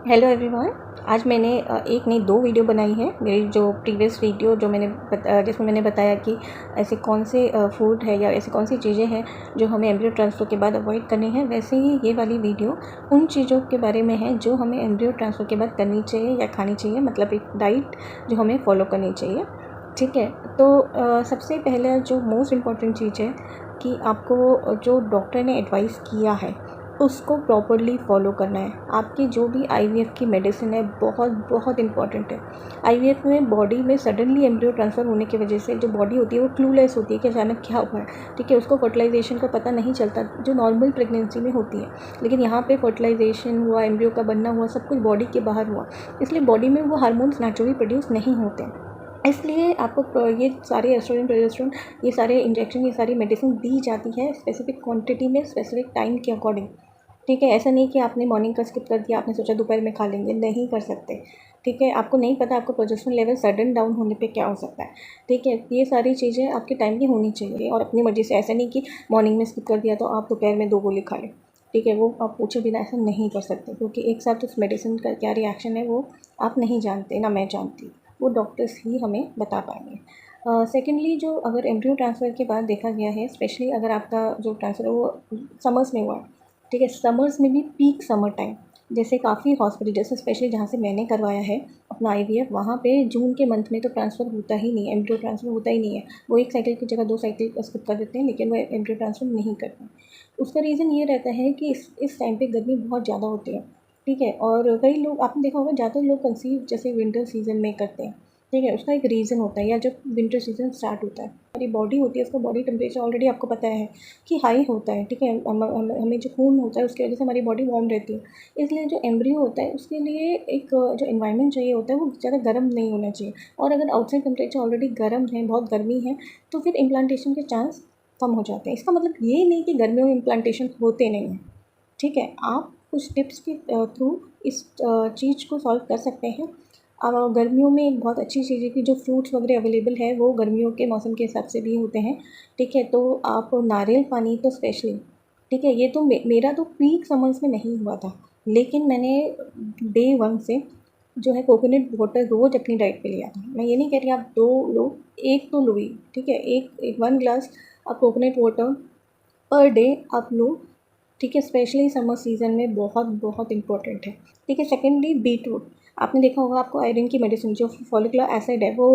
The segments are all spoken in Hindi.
Hello everyone. आज मैंने एक नहीं दो वीडियो बनाई है। मेरी जो प्रीवियस वीडियो जो जिसमें मैंने बताया कि ऐसे कौन से फूड है या ऐसी कौन सी चीज़ें हैं जो हमें एम्ब्रियो ट्रांसफ़र के बाद अवॉइड करनी है, वैसे ही ये वाली वीडियो उन चीज़ों के बारे में है जो हमें एम्ब्रियो ट्रांसफ़र के बाद करनी चाहिए या खानी चाहिए, मतलब एक डाइट जो हमें फॉलो करनी चाहिए। ठीक है, तो सबसे पहले जो मोस्ट इम्पॉर्टेंट चीज़ है कि आपको जो डॉक्टर ने एडवाइस किया है उसको प्रॉपरली फॉलो करना है। आपकी जो भी आईवीएफ की मेडिसिन है बहुत बहुत इंपॉर्टेंट है। आईवीएफ में बॉडी में सडनली एम्ब्रियो ट्रांसफ़र होने की वजह से जो बॉडी होती है वो क्लूलेस होती है कि अचानक क्या हुआ है। ठीक है, उसको फर्टिलाइजेशन का पता नहीं चलता जो नॉर्मल प्रेगनेंसी में होती है, लेकिन यहाँ पे फर्टिलाइजेशन हुआ, एम्ब्रियो का बनना हुआ, सब कुछ बॉडी के बाहर हुआ, इसलिए बॉडी में वो हार्मोन्स नेचुरली प्रोड्यूस नहीं होते हैं। इसलिए आपको ये सारे एस्ट्रोजन प्रोजेस्टेरोन, ये सारे इंजेक्शन, ये सारी मेडिसिन दी जाती है स्पेसिफिक क्वांटिटी में, स्पेसिफिक टाइम के अकॉर्डिंग। ठीक है, ऐसा नहीं कि आपने मॉर्निंग का स्किप कर दिया, आपने सोचा दोपहर में खा लेंगे, नहीं कर सकते। ठीक है, आपको नहीं पता आपको प्रोजेस्टेरोन लेवल सडन डाउन होने पे क्या हो सकता है। ठीक है, ये सारी चीज़ें आपके टाइम की होनी चाहिए और अपनी मर्ज़ी से। ऐसा नहीं कि मॉर्निंग में स्किप कर दिया तो आप दोपहर में 2 गोली खा लें। ठीक है, वो आप पूछे बिना ऐसा नहीं कर सकते, क्योंकि एक साथ उस मेडिसिन का क्या रिएक्शन है वो आप नहीं जानते, ना मैं जानती। वो डॉक्टर्स ही हमें बता पाएंगे। सेकेंडली, जो अगर एम्ब्रियो ट्रांसफ़र के बाद देखा गया है, स्पेशली अगर आपका जो ट्रांसफ़र है वो समर्स में हुआ है। ठीक है, समर्स में भी पीक समर टाइम, जैसे काफ़ी हॉस्पिटल, जैसे स्पेशली जहाँ से मैंने करवाया है अपना आईवीएफ, वहाँ पे जून के मंथ में तो ट्रांसफ़र होता ही नहीं है, एम्ब्रियो ट्रांसफ़र होता ही नहीं है। वो एक साइकिल की जगह 2 साइकिल स्किप कर देते हैं, लेकिन वो एम्ब्रियो ट्रांसफ़र नहीं करते हैं। उसका रीज़न ये रहता है कि इस टाइम पे गर्मी बहुत ज़्यादा होती है। ठीक है, और कई लोग, आपने देखा होगा, ज़्यादातर लोग कंसीव जैसे विंटर सीज़न में करते हैं। ठीक है, उसका एक रीज़न होता है, या जब विंटर सीज़न स्टार्ट होता है, हमारी बॉडी होती है, उसका बॉडी टेम्परेचर ऑलरेडी आपको पता है कि हाई होता है। ठीक है, हमें जो खून होता है उसकी वजह से हमारी बॉडी वार्म रहती है। इसलिए जो एम्ब्रियो होता है उसके लिए एक जो एनवायरनमेंट चाहिए होता है वो ज़्यादा गर्म नहीं होना चाहिए। और अगर आउटसाइड टेम्परेचर ऑलरेडी गर्म है, बहुत गर्मी है, तो फिर इम्प्लांटेशन के चांस कम हो जाते हैं। इसका मतलब ये नहीं कि गर्मियों में इम्प्लांटेशन होते नहीं हैं। ठीक है, आप कुछ टिप्स के थ्रू इस चीज़ को सॉल्व कर सकते हैं। गर्मियों में एक बहुत अच्छी चीज़ है कि जो फ्रूट्स वगैरह अवेलेबल है वो गर्मियों के मौसम के हिसाब से भी होते हैं। ठीक है, तो आप नारियल पानी तो स्पेशली, ठीक है, ये तो मेरा तो पीक समर्स में नहीं हुआ था, लेकिन मैंने डे 1 से जो है कोकोनट वाटर रोज़ अपनी डाइट पे लिया था। मैं ये नहीं कह रही आप 2 लो, 1 तो लो ही। ठीक है, एक 1 ग्लास आप कोकोनट वाटर पर डे आप लो। ठीक है, स्पेशली समर सीज़न में बहुत बहुत इम्पोर्टेंट है। ठीक है, सेकेंडली बीटरूट, आपने देखा होगा, आपको आयरन की मेडिसिन जो फॉलिकुलर एसिड है वो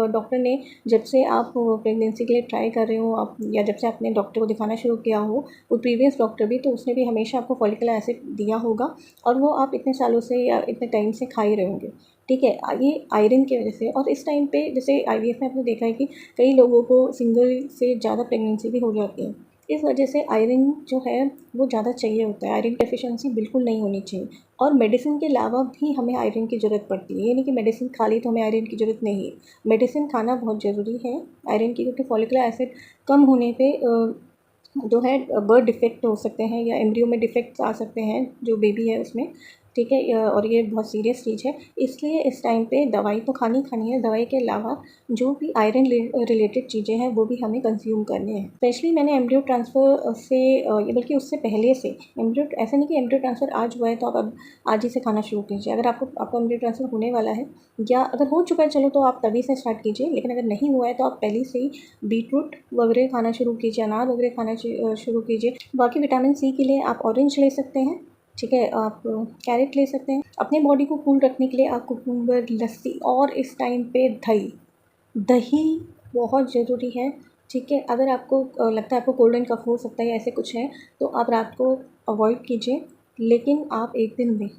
डॉक्टर ने, जब से आप प्रेगनेंसी के लिए ट्राई कर रहे हो आप, या जब से आपने डॉक्टर को दिखाना शुरू किया हो, वो प्रीवियस डॉक्टर भी, तो उसने भी हमेशा आपको फॉलिकुलर एसिड दिया होगा और वो आप इतने सालों से या इतने टाइम से खा ही रहे होंगे। ठीक है, ये आयरन की वजह से। और इस टाइम पे जैसे आईवीएफ में आपने देखा है कि कई लोगों को सिंगल से ज़्यादा प्रेगनेंसी भी हो जाती है। इस वजह से आयरन जो है वो ज़्यादा चाहिए होता है। आयरन डेफिशिएंसी बिल्कुल नहीं होनी चाहिए। और मेडिसिन के अलावा भी हमें आयरन की ज़रूरत पड़ती है, ये नहीं कि मेडिसिन खा ली तो हमें आयरन की ज़रूरत नहीं है। मेडिसिन खाना बहुत ज़रूरी है आयरन की, क्योंकि फॉलिकुलर एसिड कम होने पे जो है बर्थ डिफेक्ट हो सकते हैं या एम्ब्रियो में डिफेक्ट्स आ सकते हैं जो बेबी है उसमें। ठीक है, और ये बहुत सीरियस चीज़ है, इसलिए इस टाइम पे दवाई तो खानी खानी है। दवाई के अलावा जो भी आयरन रिलेटेड चीज़ें हैं वो भी हमें कंज्यूम करनी है। स्पेशली मैंने एम्ब्रियो ट्रांसफ़र से ये, बल्कि उससे पहले से एम्ब्रियो, ऐसा नहीं कि एम्ब्रियो ट्रांसफ़र आज हुआ है तो आप अब आज ही से खाना शुरू कीजिए। अगर आपका एम्ब्रियो ट्रांसफ़र होने वाला है या अगर हो चुका है, चलो तो आप तभी से स्टार्ट कीजिए, लेकिन अगर नहीं हुआ है तो आप पहले से ही बीटरूट वगैरह खाना शुरू कीजिए, अनार वगैरह खाना शुरू कीजिए। बाकी विटामिन सी के लिए आप ऑरेंज ले सकते हैं। ठीक है, आप कैरेट ले सकते हैं। अपने बॉडी को कूल रखने के लिए आप कुकुम्बर, लस्सी, और इस टाइम पे दही, दही बहुत ज़रूरी है। ठीक है, अगर आपको लगता है आपको कोल्ड एंड कफ हो सकता है या ऐसे कुछ है, तो आप रात को अवॉइड कीजिए, लेकिन आप एक दिन में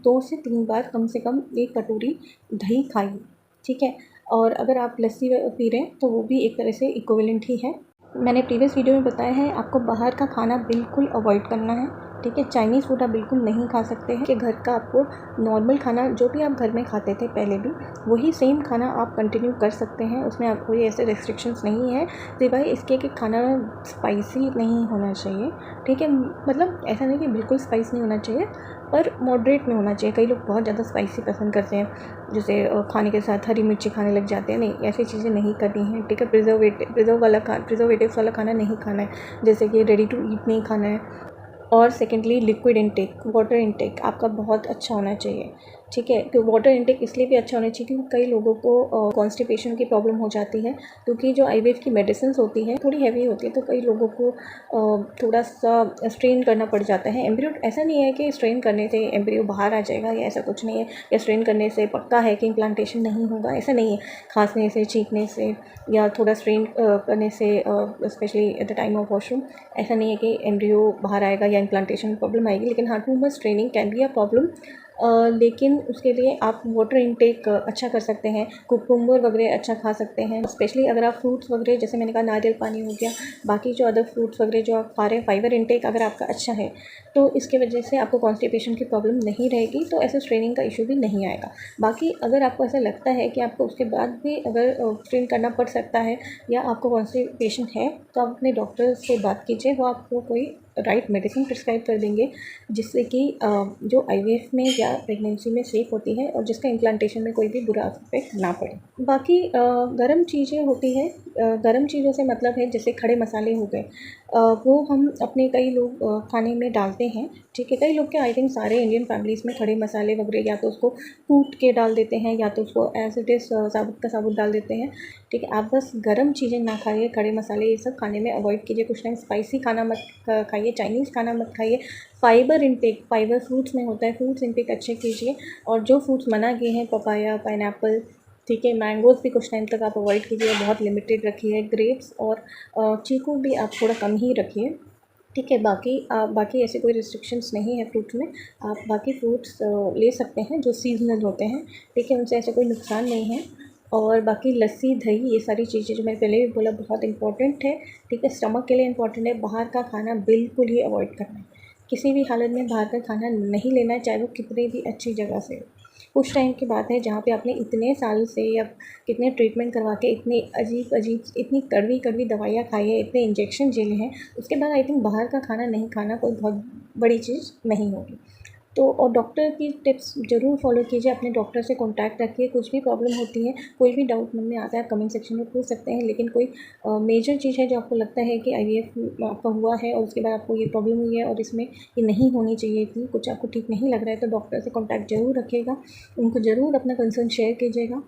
2 से 3 बार कम से कम 1 कटोरी दही खाइए। ठीक है, और अगर आप लस्सी पी रहे हैं तो वो भी एक तरह से इक्विवेलेंट ही है। मैंने प्रीवियस वीडियो में बताया है आपको बाहर का खाना बिल्कुल अवॉइड करना है। ठीक है, चाइनीज़ फूड आप बिल्कुल नहीं खा सकते हैं कि घर का आपको नॉर्मल खाना जो भी आप घर में खाते थे पहले भी, वही सेम खाना आप कंटिन्यू कर सकते हैं। उसमें आप कोई ऐसे रिस्ट्रिक्शंस नहीं है सिवाय इसके कि खाना स्पाइसी नहीं होना चाहिए। ठीक है, मतलब ऐसा नहीं कि बिल्कुल स्पाइस नहीं होना चाहिए, पर मॉडरेट में होना चाहिए। कई लोग बहुत ज़्यादा स्पाइसी पसंद करते हैं, जैसे खाने के साथ हरी मिर्ची खाने लग जाते हैं। नहीं, ऐसी चीज़ें नहीं करनी है। ठीक है, प्रिजर्वेटिव्स वाला खाना नहीं खाना है, जैसे कि रेडी टू ईट नहीं खाना है। और secondly liquid intake, water intake आपका बहुत अच्छा होना चाहिए, ठीक है। तो वाटर इनटेक इसलिए भी अच्छा होना चाहिए क्योंकि कई लोगों को कॉन्स्टिपेशन की प्रॉब्लम हो जाती है, क्योंकि जो आईवीएफ की मेडिसिन होती है थोड़ी हैवी होती है, तो कई लोगों को थोड़ा सा स्ट्रेन करना पड़ जाता है। एम्ब्रियो ऐसा नहीं है कि स्ट्रेन करने से एम्ब्रियो बाहर आ जाएगा, या ऐसा कुछ नहीं है, या स्ट्रेन करने से पक्का है कि इम्प्लांटेशन नहीं होगा, ऐसा नहीं है। खांसने से, छींकने से या थोड़ा स्ट्रेन करने से, specially at the time of washroom, ऐसा नहीं है कि एम्ब्रियो बाहर आएगा या इम्प्लांटेशन में प्रॉब्लम आएगी। लेकिन हाँ, too much straining can be a problem, लेकिन उसके लिए आप वाटर इनटेक अच्छा कर सकते हैं, कुकुम्बर वगैरह अच्छा खा सकते हैं। स्पेशली अगर आप फ्रूट्स वगैरह, जैसे मैंने कहा नारियल पानी हो गया, बाकी जो अदर फ्रूट्स वगैरह जो आप खा रहे हैं, फाइबर इनटेक अगर आपका अच्छा है तो इसके वजह से आपको कॉन्स्टिपेशन की प्रॉब्लम नहीं रहेगी, तो ऐसे स्ट्रेनिंग का इशू भी नहीं आएगा। बाकी अगर आपको ऐसा लगता है कि आपको उसके बाद भी अगर स्ट्रेन करना पड़ सकता है या आपको कॉन्स्टिपेशन है, तो आप अपने डॉक्टर से बात कीजिए, वो आपको कोई राइट मेडिसिन प्रिस्क्राइब कर देंगे, जिससे कि जो आईवीएफ में या प्रेगनेंसी में सेफ़ होती है और जिसका इम्प्लांटेशन में कोई भी बुरा इफेक्ट ना पड़े। बाकी गरम चीज़ें होती हैं, गरम चीज़ों से मतलब है जैसे खड़े मसाले हो गए, वो हम अपने कई लोग खाने में डालते हैं, ठीक है। कई लोग के आई थिंक सारे इंडियन फैमिलीज़ में खड़े मसाले वगैरह या तो उसको कूट के डाल देते हैं या तो उसको एज इट इज़ साबुत का साबुत डाल देते हैं, ठीक है। आप बस गरम चीज़ें ना खाइए, खड़े मसाले ये सब खाने में अवॉइड कीजिए। कुछ टाइम स्पाइसी खाना मत खाइए, चाइनीज़ खाना मत खाइए। फाइबर इनटेक, फाइबर फ्रूट्स में होता है, फ्रूट्स इनटेक अच्छे कीजिए। और जो फ्रूट्स मना किए हैं, पपाया, पाइनएप्पल, ठीक है, मैंगोज़ भी कुछ टाइम तक आप अवॉइड कीजिए, बहुत लिमिटेड रखिए। ग्रेप्स और चीकू भी आप थोड़ा कम ही रखिए, ठीक है। बाकी ऐसे कोई रिस्ट्रिक्शंस नहीं है फ्रूट में, आप बाकी फ्रूट्स ले सकते हैं जो सीजनल होते हैं, ठीक है, उनसे ऐसा कोई नुकसान नहीं है। और बाकी लस्सी, दही, ये सारी चीज़ें जो मैंने पहले भी बोला बहुत इंपॉर्टेंट है, ठीक है, स्टमक के लिए इंपॉर्टेंट है। बाहर का खाना बिल्कुल ही अवॉइड करना है, किसी भी हालत में बाहर का खाना नहीं लेना है, चाहे वो कितनी भी अच्छी जगह से हो। कुछ टाइम की बात है जहाँ पे आपने इतने साल से या कितने ट्रीटमेंट करवा के इतनी अजीब इतनी कड़वी कड़वी दवाइयाँ खाई है, इतने इंजेक्शन झेले हैं, उसके बाद आई थिंक बाहर का खाना नहीं खाना कोई बहुत बड़ी चीज़ नहीं होगी। तो और डॉक्टर की टिप्स ज़रूर फॉलो कीजिए, अपने डॉक्टर से कॉन्टैक्ट रखिए। कुछ भी प्रॉब्लम होती है, कोई भी डाउट मन में आता है, कमेंट सेक्शन में पूछ सकते हैं। लेकिन कोई मेजर चीज़ है जो आपको लगता है कि आईवीएफ आपका हुआ है और उसके बाद आपको ये प्रॉब्लम हुई है और इसमें ये नहीं होनी चाहिए थी, कुछ आपको ठीक नहीं लग रहा है, तो डॉक्टर से कॉन्टैक्ट ज़रूर रखिएगा, उनको ज़रूर अपना कंसर्न शेयर कीजिएगा,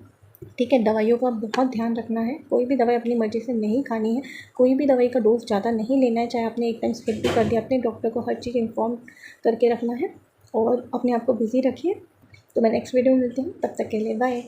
ठीक है। दवाइयों का बहुत ध्यान रखना है, कोई भी दवाई अपनी मर्ज़ी से नहीं खानी है, कोई भी दवाई का डोज़ ज़्यादा नहीं लेना है, चाहे आपने एक टाइम स्किप भी कर दिया, अपने डॉक्टर को हर चीज़ इन्फॉर्म करके रखना है और अपने आप को बिज़ी रखिए। तो मैं नेक्स्ट वीडियो में मिलती हूँ, तब तक के लिए बाय।